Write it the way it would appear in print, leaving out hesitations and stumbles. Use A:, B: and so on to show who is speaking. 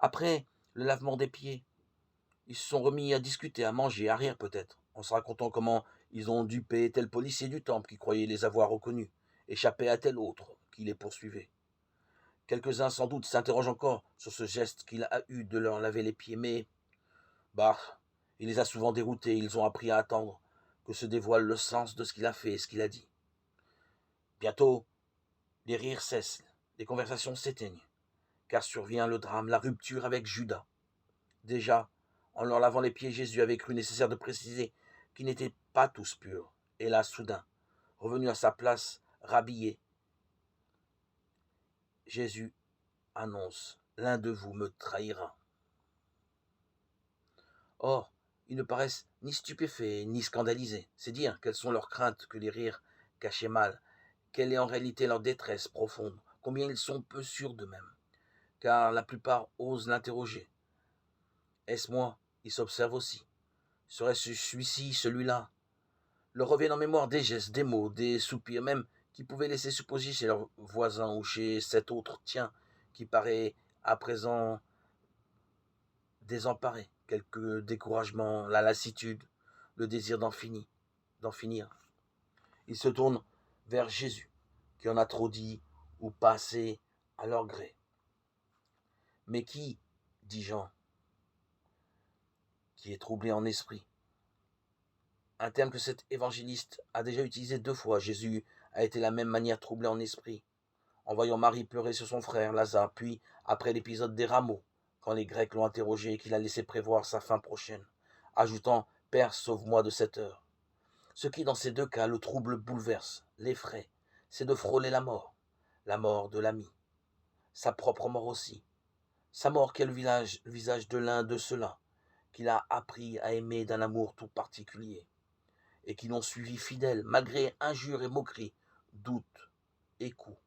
A: Après le lavement des pieds, ils se sont remis à discuter, à manger, à rire peut-être, en se racontant comment ils ont dupé tel policier du temple qui croyait les avoir reconnus, échappé à tel autre qui les poursuivait. Quelques-uns sans doute s'interrogent encore sur ce geste qu'il a eu de leur laver les pieds, mais, bah, il les a souvent déroutés, ils ont appris à attendre que se dévoile le sens de ce qu'il a fait et ce qu'il a dit. Bientôt, les rires cessent, les conversations s'éteignent, car survient le drame, la rupture avec Judas. Déjà, en leur lavant les pieds, Jésus avait cru nécessaire de préciser qu'ils n'étaient pas tous purs. Et là, soudain, revenu à sa place, rhabillé, Jésus annonce: l'un de vous me trahira. Or, ils ne paraissent ni stupéfaits, ni scandalisés. C'est dire quelles sont leurs craintes que les rires cachaient mal, quelle est en réalité leur détresse profonde, combien ils sont peu sûrs d'eux-mêmes. Car la plupart osent l'interroger. Est-ce moi? Ils s'observent aussi. Serait-ce celui-ci, celui-là? Leur reviennent en mémoire des gestes, des mots, des soupirs même, qui pouvaient laisser supposer chez leurs voisins ou chez cet autre tien, qui paraît à présent désemparé, quelque découragement, la lassitude, le désir d'en finir. Ils se tournent vers Jésus, qui en a trop dit ou pas assez à leur gré. Mais qui, dit Jean, qui est troublé en esprit? Un terme que cet évangéliste a déjà utilisé 2 fois. Jésus a été de la même manière troublé en esprit, en voyant Marie pleurer sur son frère Lazare, puis après l'épisode des rameaux, quand les Grecs l'ont interrogé et qu'il a laissé prévoir sa fin prochaine, ajoutant: Père, sauve-moi de cette heure. Ce qui, dans ces 2 cas, le trouble bouleverse, l'effraie, c'est de frôler la mort de l'ami, sa propre mort aussi, sa mort qui est le visage de l'un de ceux-là, qu'il a appris à aimer d'un amour tout particulier, et qui l'ont suivi fidèle, malgré injures et moqueries, doutes et coups.